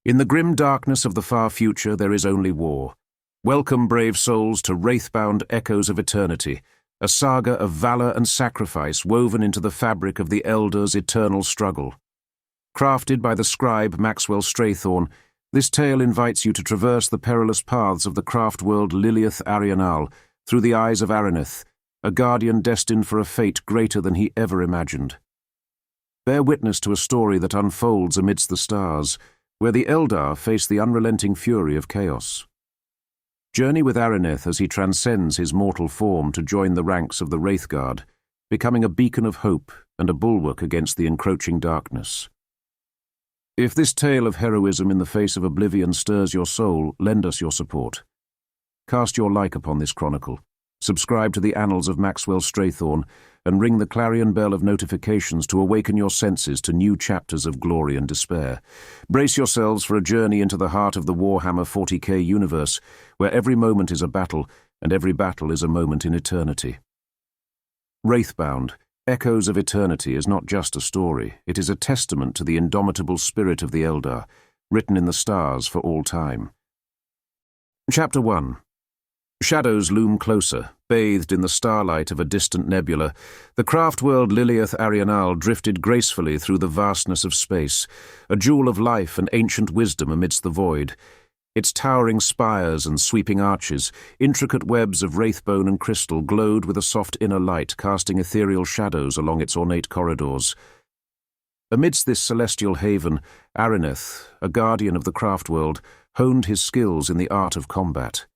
In the grim darkness of the far future, there is only war. Welcome, brave souls, to Wraithbound Echoes of Eternity, a saga of valor and sacrifice woven into the fabric of the Eldars' eternal struggle. Crafted by the scribe Maxwell Strathorn, this tale invites you to traverse the perilous paths of the Craftworld Lileath-Arienal through the eyes of Arineth, a guardian destined for a fate greater than he ever imagined. Bear witness to a story that unfolds amidst the stars, where the Eldar face the unrelenting fury of chaos. Journey with Arineth as he transcends his mortal form to join the ranks of the Wraithguard, becoming a beacon of hope and a bulwark against the encroaching darkness. If this tale of heroism in the face of oblivion stirs your soul, lend us your support. Cast your like upon this chronicle, subscribe to the Annals of Maxwell Strathorn, and ring the clarion bell of notifications to awaken your senses to new chapters of glory and despair. Brace yourselves for a journey into the heart of the Warhammer 40K universe, where every moment is a battle, and every battle is a moment in eternity. Wraithbound, Echoes of Eternity is not just a story, it is a testament to the indomitable spirit of the Eldar, written in the stars for all time. Chapter 1. Shadows loom closer, bathed in the starlight of a distant nebula. The Craftworld Lileath-Arienal drifted gracefully through the vastness of space, a jewel of life and ancient wisdom amidst the void. Its towering spires and sweeping arches, intricate webs of wraithbone and crystal, glowed with a soft inner light, casting ethereal shadows along its ornate corridors. Amidst this celestial haven, Arineth, a guardian of the Craftworld, honed his skills in the art of combat.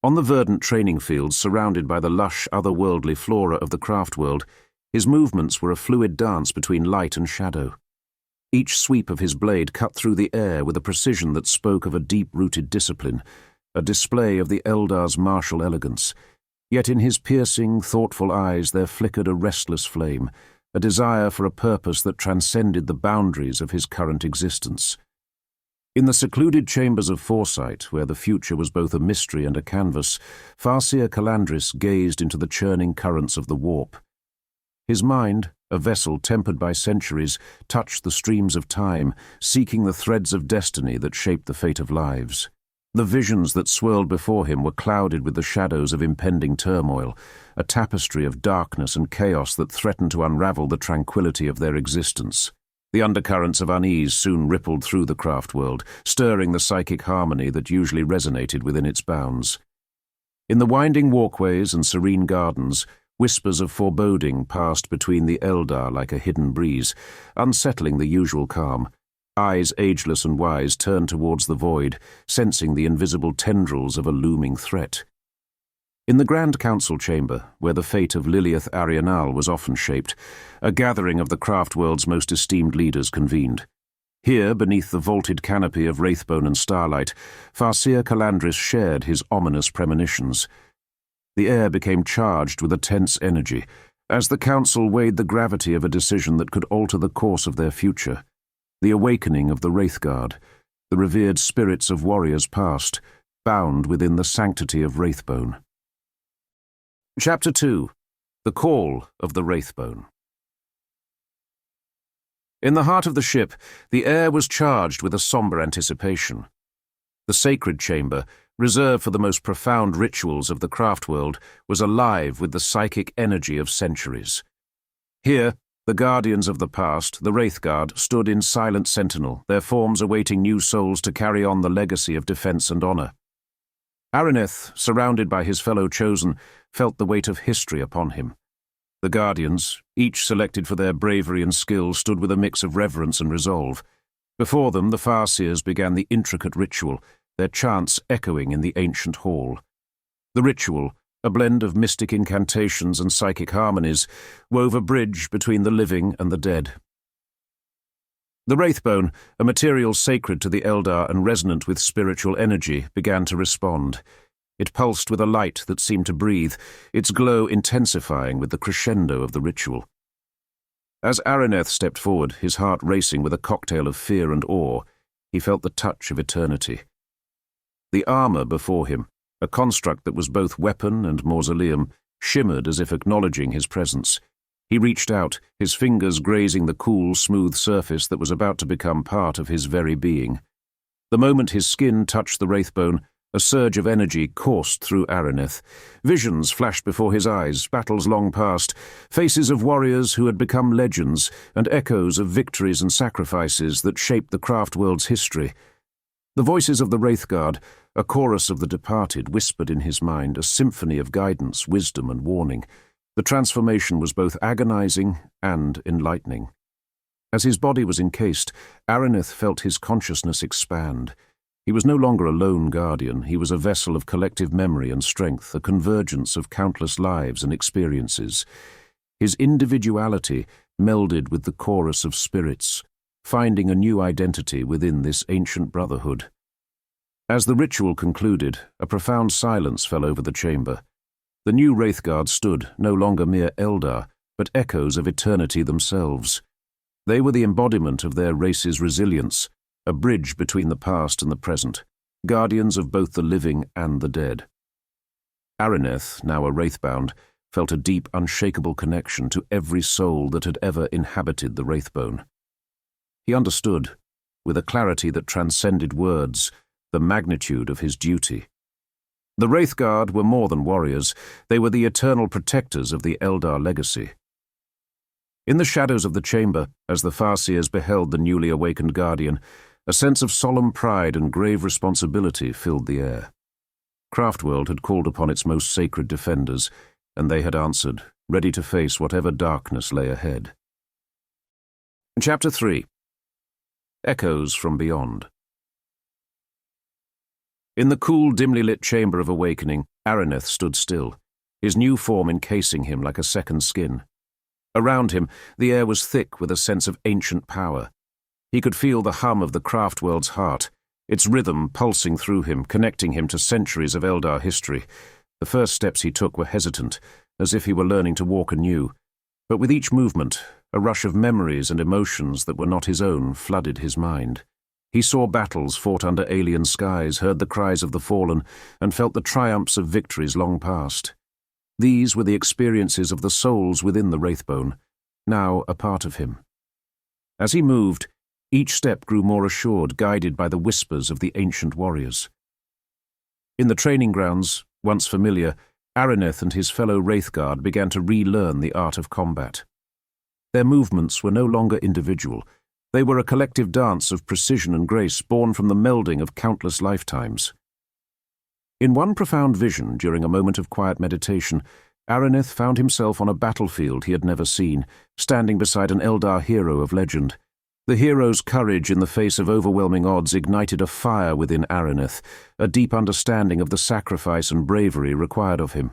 On the verdant training fields surrounded by the lush, otherworldly flora of the Craftworld, his movements were a fluid dance between light and shadow. Each sweep of his blade cut through the air with a precision that spoke of a deep-rooted discipline, a display of the Eldar's martial elegance. Yet in his piercing, thoughtful eyes there flickered a restless flame, a desire for a purpose that transcended the boundaries of his current existence. In the secluded chambers of foresight, where the future was both a mystery and a canvas, Farseer Calandris gazed into the churning currents of the warp. His mind, a vessel tempered by centuries, touched the streams of time, seeking the threads of destiny that shaped the fate of lives. The visions that swirled before him were clouded with the shadows of impending turmoil, a tapestry of darkness and chaos that threatened to unravel the tranquility of their existence. The undercurrents of unease soon rippled through the Craftworld, stirring the psychic harmony that usually resonated within its bounds. In the winding walkways and serene gardens, whispers of foreboding passed between the Eldar like a hidden breeze, unsettling the usual calm. Eyes ageless and wise turned towards the void, sensing the invisible tendrils of a looming threat. In the Grand Council chamber, where the fate of Lileath-Arienal was often shaped, a gathering of the Craftworld's most esteemed leaders convened. Here, beneath the vaulted canopy of wraithbone and starlight, Farseer Calandris shared his ominous premonitions. The air became charged with a tense energy, as the Council weighed the gravity of a decision that could alter the course of their future. The awakening of the Wraithguard, the revered spirits of warriors past, bound within the sanctity of Wraithbone. Chapter 2. The Call of the Wraithbone. In the heart of the ship, the air was charged with a somber anticipation. The sacred chamber, reserved for the most profound rituals of the Craftworld, was alive with the psychic energy of centuries. Here, the guardians of the past, the Wraithguard, stood in silent sentinel, their forms awaiting new souls to carry on the legacy of defense and honor. Arineth, surrounded by his fellow chosen, felt the weight of history upon him. The Guardians, each selected for their bravery and skill, stood with a mix of reverence and resolve. Before them, the Farseers began the intricate ritual, their chants echoing in the ancient hall. The ritual, a blend of mystic incantations and psychic harmonies, wove a bridge between the living and the dead. The Wraithbone, a material sacred to the Eldar and resonant with spiritual energy, began to respond. It pulsed with a light that seemed to breathe, its glow intensifying with the crescendo of the ritual. As Arineth stepped forward, his heart racing with a cocktail of fear and awe, he felt the touch of eternity. The armor before him, a construct that was both weapon and mausoleum, shimmered as if acknowledging his presence. He reached out, his fingers grazing the cool, smooth surface that was about to become part of his very being. The moment his skin touched the wraithbone, a surge of energy coursed through Arineth. Visions flashed before his eyes, battles long past, faces of warriors who had become legends, and echoes of victories and sacrifices that shaped the Craftworld's history. The voices of the Wraithguard, a chorus of the departed, whispered in his mind, a symphony of guidance, wisdom, and warning. The transformation was both agonizing and enlightening. As his body was encased, Arineth felt his consciousness expand. He was no longer a lone guardian, he was a vessel of collective memory and strength, a convergence of countless lives and experiences. His individuality melded with the chorus of spirits, finding a new identity within this ancient brotherhood. As the ritual concluded, a profound silence fell over the chamber. The new Wraithguard stood, no longer mere Eldar, but echoes of eternity themselves. They were the embodiment of their race's resilience, a bridge between the past and the present, guardians of both the living and the dead. Arineth, now a Wraithbound, felt a deep, unshakable connection to every soul that had ever inhabited the Wraithbone. He understood, with a clarity that transcended words, the magnitude of his duty. The Wraithguard were more than warriors, they were the eternal protectors of the Eldar legacy. In the shadows of the chamber, as the Farseers beheld the newly awakened Guardian, a sense of solemn pride and grave responsibility filled the air. Craftworld had called upon its most sacred defenders, and they had answered, ready to face whatever darkness lay ahead. Chapter 3. Echoes from Beyond. In the cool, dimly lit chamber of awakening, Arineth stood still, his new form encasing him like a second skin. Around him, the air was thick with a sense of ancient power. He could feel the hum of the Craftworld's heart, its rhythm pulsing through him, connecting him to centuries of Eldar history. The first steps he took were hesitant, as if he were learning to walk anew. But with each movement, a rush of memories and emotions that were not his own flooded his mind. He saw battles fought under alien skies, heard the cries of the fallen, and felt the triumphs of victories long past. These were the experiences of the souls within the Wraithbone, now a part of him. As he moved, each step grew more assured, guided by the whispers of the ancient warriors. In the training grounds, once familiar, Arineth and his fellow Wraithguard began to relearn the art of combat. Their movements were no longer individual. They were a collective dance of precision and grace born from the melding of countless lifetimes. In one profound vision, during a moment of quiet meditation, Arineth found himself on a battlefield he had never seen, standing beside an Eldar hero of legend. The hero's courage in the face of overwhelming odds ignited a fire within Arineth, a deep understanding of the sacrifice and bravery required of him.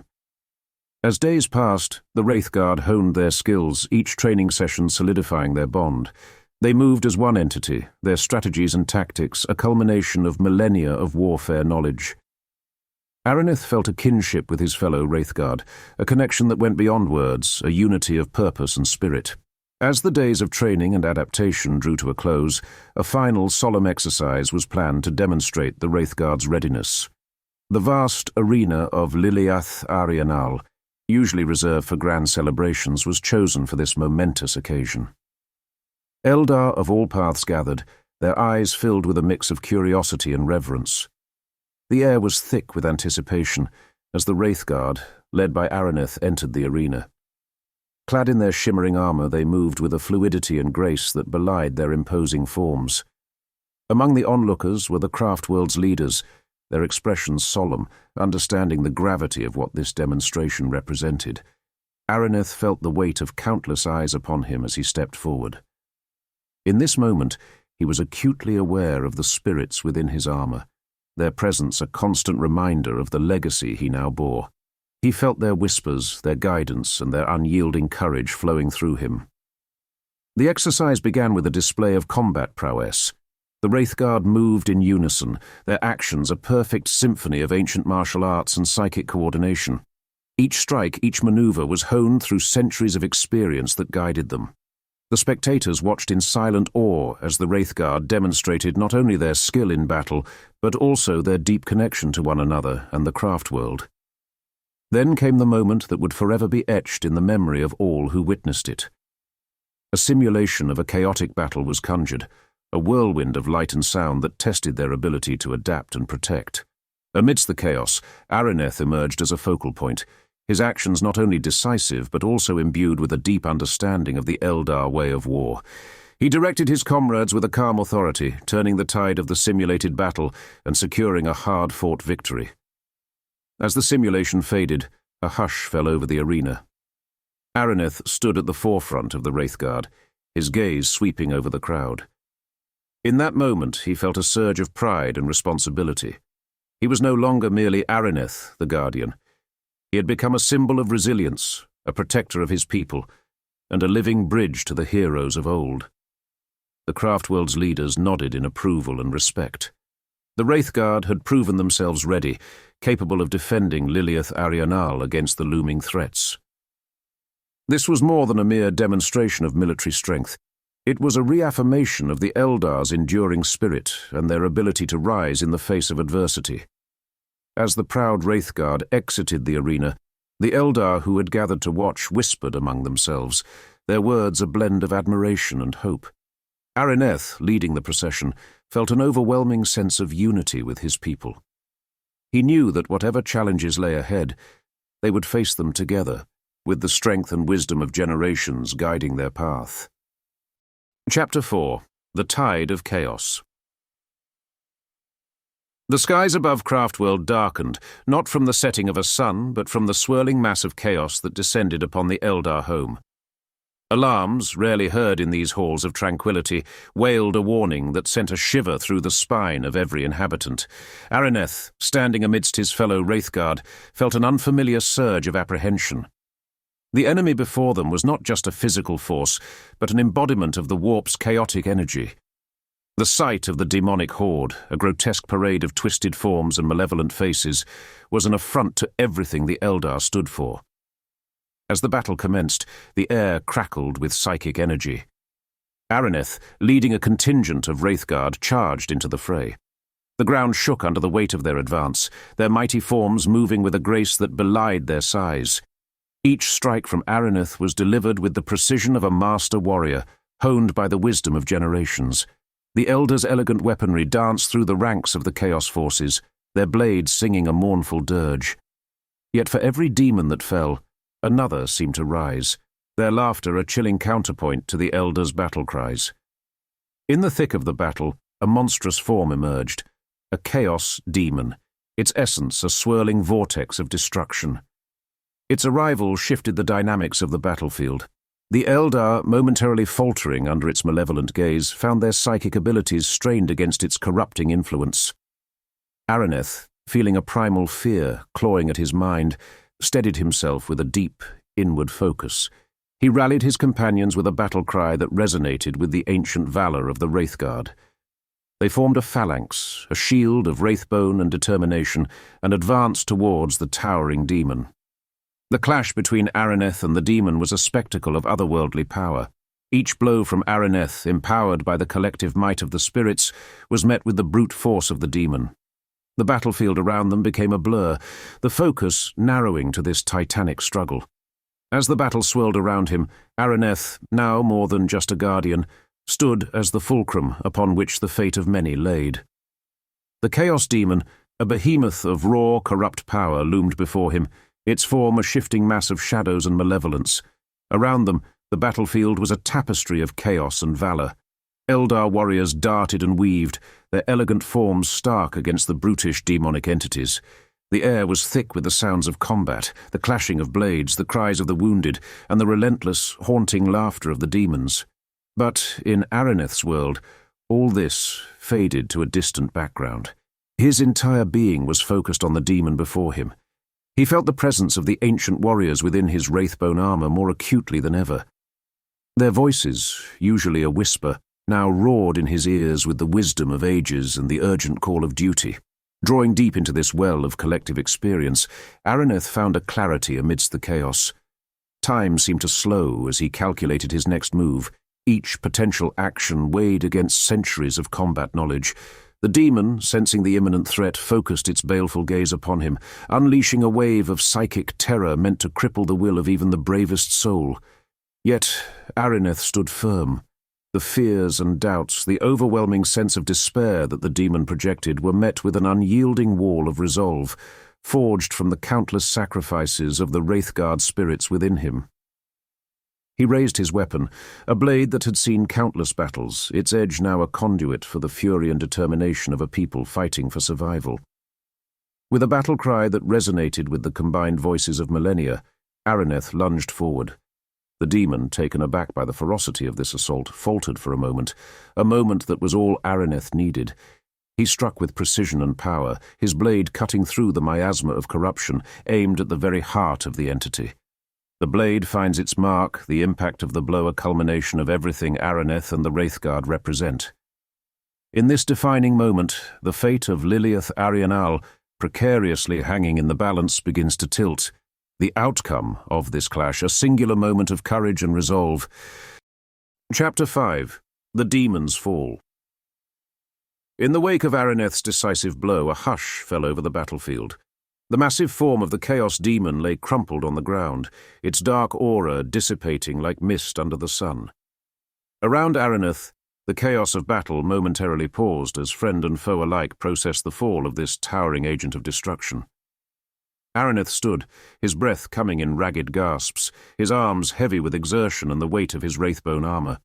As days passed, the Wraithguard honed their skills, each training session solidifying their bond. They moved as one entity, their strategies and tactics a culmination of millennia of warfare knowledge. Arineth felt a kinship with his fellow Wraithguard, a connection that went beyond words, a unity of purpose and spirit. As the days of training and adaptation drew to a close, a final solemn exercise was planned to demonstrate the Wraithguard's readiness. The vast arena of Lileath-Arienal, usually reserved for grand celebrations, was chosen for this momentous occasion. Eldar of all paths gathered, their eyes filled with a mix of curiosity and reverence. The air was thick with anticipation as the Wraithguard, led by Arineth, entered the arena. Clad in their shimmering armor, they moved with a fluidity and grace that belied their imposing forms. Among the onlookers were the Craftworld's leaders, their expressions solemn, understanding the gravity of what this demonstration represented. Arineth felt the weight of countless eyes upon him as he stepped forward. In this moment, he was acutely aware of the spirits within his armor, their presence a constant reminder of the legacy he now bore. He felt their whispers, their guidance, and their unyielding courage flowing through him. The exercise began with a display of combat prowess. The Wraithguard moved in unison, their actions a perfect symphony of ancient martial arts and psychic coordination. Each strike, each maneuver was honed through centuries of experience that guided them. The spectators watched in silent awe as the Wraithguard demonstrated not only their skill in battle, but also their deep connection to one another and the Craftworld. Then came the moment that would forever be etched in the memory of all who witnessed it. A simulation of a chaotic battle was conjured, a whirlwind of light and sound that tested their ability to adapt and protect. Amidst the chaos, Arineth emerged as a focal point, his actions not only decisive but also imbued with a deep understanding of the Eldar way of war. He directed his comrades with a calm authority, turning the tide of the simulated battle and securing a hard-fought victory. As the simulation faded, a hush fell over the arena. Arineth stood at the forefront of the Wraithguard, his gaze sweeping over the crowd. In that moment, he felt a surge of pride and responsibility. He was no longer merely Arineth, the Guardian. He had become a symbol of resilience, a protector of his people, and a living bridge to the heroes of old. The Craftworld's leaders nodded in approval and respect. The Wraithguard had proven themselves ready, capable of defending Lileath-Arienal against the looming threats. This was more than a mere demonstration of military strength. It was a reaffirmation of the Eldar's enduring spirit and their ability to rise in the face of adversity. As the proud Wraithguard exited the arena, the Eldar who had gathered to watch whispered among themselves, their words a blend of admiration and hope. Arineth, leading the procession, felt an overwhelming sense of unity with his people. He knew that whatever challenges lay ahead, they would face them together, with the strength and wisdom of generations guiding their path. Chapter 4. The Tide of Chaos. The skies above Craftworld darkened, not from the setting of a sun, but from the swirling mass of chaos that descended upon the Eldar home. Alarms, rarely heard in these halls of tranquility, wailed a warning that sent a shiver through the spine of every inhabitant. Arineth, standing amidst his fellow Wraithguard, felt an unfamiliar surge of apprehension. The enemy before them was not just a physical force, but an embodiment of the warp's chaotic energy. The sight of the demonic horde, a grotesque parade of twisted forms and malevolent faces, was an affront to everything the Eldar stood for. As the battle commenced, the air crackled with psychic energy. Arineth, leading a contingent of Wraithguard, charged into the fray. The ground shook under the weight of their advance, their mighty forms moving with a grace that belied their size. Each strike from Arineth was delivered with the precision of a master warrior, honed by the wisdom of generations. The Eldar's elegant weaponry danced through the ranks of the Chaos forces, their blades singing a mournful dirge. Yet for every demon that fell, another seemed to rise, their laughter a chilling counterpoint to the Eldar's battle cries. In the thick of the battle, a monstrous form emerged, a Chaos demon, its essence a swirling vortex of destruction. Its arrival shifted the dynamics of the battlefield. The Eldar, momentarily faltering under its malevolent gaze, found their psychic abilities strained against its corrupting influence. Arineth, feeling a primal fear clawing at his mind, steadied himself with a deep, inward focus. He rallied his companions with a battle cry that resonated with the ancient valor of the Wraithguard. They formed a phalanx, a shield of wraithbone and determination, and advanced towards the towering demon. The clash between Arineth and the demon was a spectacle of otherworldly power. Each blow from Arineth, empowered by the collective might of the spirits, was met with the brute force of the demon. The battlefield around them became a blur, the focus narrowing to this titanic struggle. As the battle swirled around him, Arineth, now more than just a guardian, stood as the fulcrum upon which the fate of many laid. The Chaos Demon, a behemoth of raw, corrupt power, loomed before him, its form a shifting mass of shadows and malevolence. Around them, the battlefield was a tapestry of chaos and valor. Eldar warriors darted and weaved, their elegant forms stark against the brutish demonic entities. The air was thick with the sounds of combat, the clashing of blades, the cries of the wounded, and the relentless, haunting laughter of the demons. But in Arineth's world, all this faded to a distant background. His entire being was focused on the demon before him. He felt the presence of the ancient warriors within his wraithbone armor more acutely than ever. Their voices, usually a whisper, now roared in his ears with the wisdom of ages and the urgent call of duty. Drawing deep into this well of collective experience, Arineth found a clarity amidst the chaos. Time seemed to slow as he calculated his next move, each potential action weighed against centuries of combat knowledge. The demon, sensing the imminent threat, focused its baleful gaze upon him, unleashing a wave of psychic terror meant to cripple the will of even the bravest soul. Yet Arineth stood firm. The fears and doubts, the overwhelming sense of despair that the demon projected were met with an unyielding wall of resolve, forged from the countless sacrifices of the Wraithguard spirits within him. He raised his weapon, a blade that had seen countless battles, its edge now a conduit for the fury and determination of a people fighting for survival. With a battle cry that resonated with the combined voices of millennia, Arineth lunged forward. The demon, taken aback by the ferocity of this assault, faltered for a moment that was all Arineth needed. He struck with precision and power, his blade cutting through the miasma of corruption, aimed at the very heart of the entity. The blade finds its mark, the impact of the blow a culmination of everything Arineth and the Wraithguard represent. In this defining moment, the fate of Lileath-Arienal, precariously hanging in the balance, begins to tilt. The outcome of this clash, a singular moment of courage and resolve. Chapter 5. The Demon's Fall. In the wake of Arineth's decisive blow, a hush fell over the battlefield. The massive form of the Chaos Demon lay crumpled on the ground, its dark aura dissipating like mist under the sun. Around Arineth, the chaos of battle momentarily paused as friend and foe alike processed the fall of this towering agent of destruction. Arineth stood, his breath coming in ragged gasps, his arms heavy with exertion and the weight of his wraithbone armor.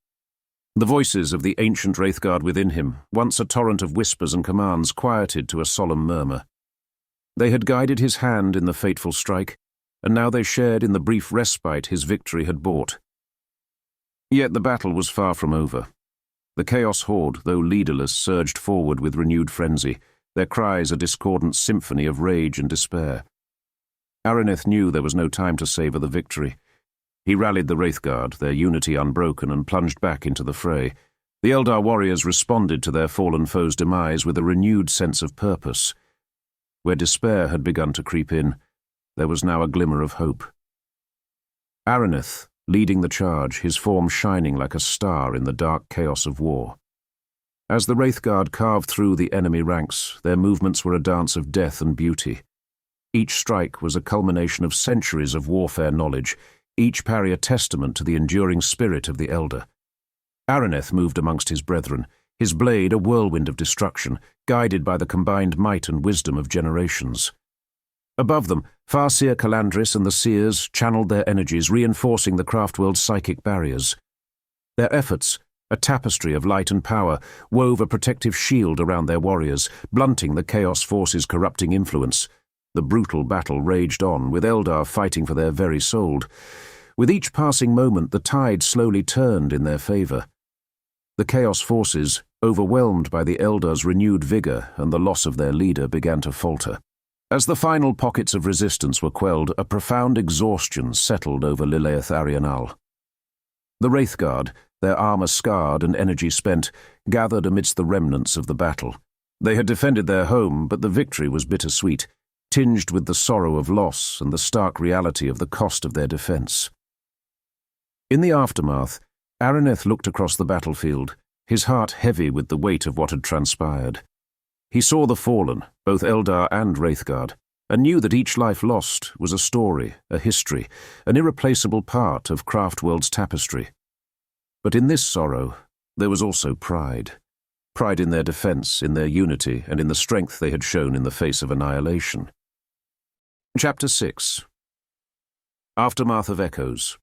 The voices of the ancient Wraithguard within him, once a torrent of whispers and commands, quieted to a solemn murmur. They had guided his hand in the fateful strike, and now they shared in the brief respite his victory had brought. Yet the battle was far from over. The Chaos Horde, though leaderless, surged forward with renewed frenzy, their cries a discordant symphony of rage and despair. Arineth knew there was no time to savour the victory. He rallied the Wraithguard, their unity unbroken, and plunged back into the fray. The Eldar warriors responded to their fallen foe's demise with a renewed sense of purpose. Where despair had begun to creep in, there was now a glimmer of hope. Arineth, leading the charge, his form shining like a star in the dark chaos of war. As the Wraithguard carved through the enemy ranks, their movements were a dance of death and beauty. Each strike was a culmination of centuries of warfare knowledge, each parry a testament to the enduring spirit of the Elder. Arineth moved amongst his brethren, his blade a whirlwind of destruction, guided by the combined might and wisdom of generations. Above them, Farseer Calandris and the Seers channeled their energies, reinforcing the Craftworld's psychic barriers. Their efforts, a tapestry of light and power, wove a protective shield around their warriors, blunting the Chaos Force's corrupting influence. The brutal battle raged on, with Eldar fighting for their very soul. With each passing moment, the tide slowly turned in their favour. The Chaos Forces, overwhelmed by the Eldar's renewed vigour and the loss of their leader, began to falter. As the final pockets of resistance were quelled, a profound exhaustion settled over Lileath-Arienal. The Wraithguard, their armour scarred and energy spent, gathered amidst the remnants of the battle. They had defended their home, but the victory was bittersweet, tinged with the sorrow of loss and the stark reality of the cost of their defence. In the aftermath, Arineth looked across the battlefield, his heart heavy with the weight of what had transpired. He saw the fallen, both Eldar and Wraithguard, and knew that each life lost was a story, a history, an irreplaceable part of Craftworld's tapestry. But in this sorrow, there was also pride. Pride in their defence, in their unity, and in the strength they had shown in the face of annihilation. Chapter 6. Aftermath of Echoes.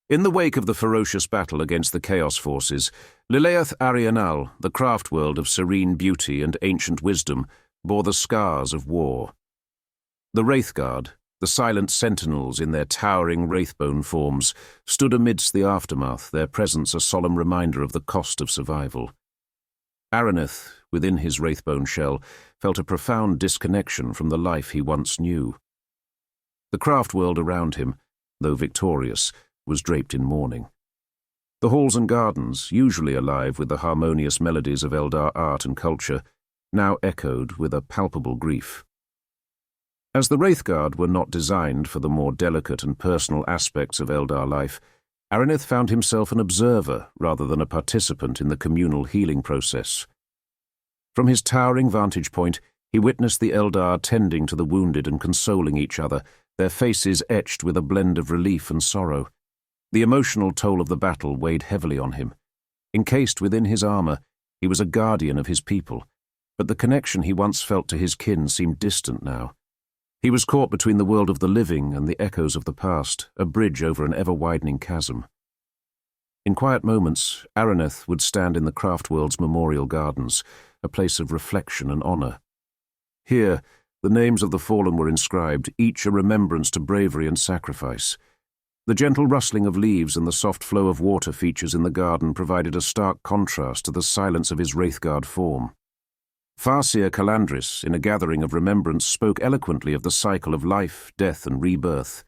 In the wake of the ferocious battle against the Chaos Forces, Lileath-Arienal, the Craftworld of serene beauty and ancient wisdom, bore the scars of war. The Wraithguard, the silent sentinels in their towering wraithbone forms, stood amidst the aftermath, their presence a solemn reminder of the cost of survival. Arineth, within his wraithbone shell, felt a profound disconnection from the life he once knew. The Craftworld around him, though victorious, was draped in mourning. The halls and gardens, usually alive with the harmonious melodies of Eldar art and culture, now echoed with a palpable grief. As the Wraithguard were not designed for the more delicate and personal aspects of Eldar life, Arineth found himself an observer rather than a participant in the communal healing process. From his towering vantage point, he witnessed the Eldar tending to the wounded and consoling each other, their faces etched with a blend of relief and sorrow. The emotional toll of the battle weighed heavily on him. Encased within his armor, he was a guardian of his people, but the connection he once felt to his kin seemed distant now. He was caught between the world of the living and the echoes of the past, a bridge over an ever-widening chasm. In quiet moments, Arineth would stand in the Craftworld's memorial gardens, a place of reflection and honor. Here, the names of the fallen were inscribed, each a remembrance to bravery and sacrifice. The gentle rustling of leaves and the soft flow of water features in the garden provided a stark contrast to the silence of his Wraithguard form. Farseer Calandris, in a gathering of remembrance, spoke eloquently of the cycle of life, death, and rebirth.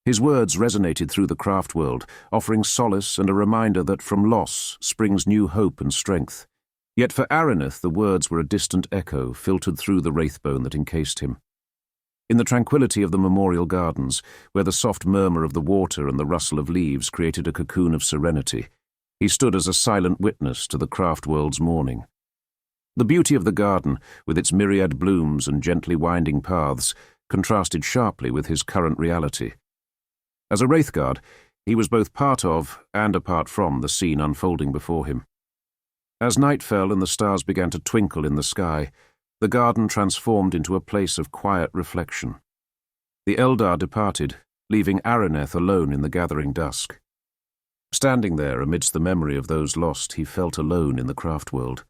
His words resonated through the Craftworld, offering solace and a reminder that from loss springs new hope and strength. Yet for Arineth the words were a distant echo, filtered through the wraithbone that encased him. In the tranquility of the memorial gardens, where the soft murmur of the water and the rustle of leaves created a cocoon of serenity, he stood as a silent witness to the Craftworld's mourning. The beauty of the garden, with its myriad blooms and gently winding paths, contrasted sharply with his current reality. As a Wraithguard, he was both part of and apart from the scene unfolding before him. As night fell and the stars began to twinkle in the sky, the garden transformed into a place of quiet reflection. The Eldar departed, leaving Arineth alone in the gathering dusk. Standing there amidst the memory of those lost, he felt alone in the Craftworld.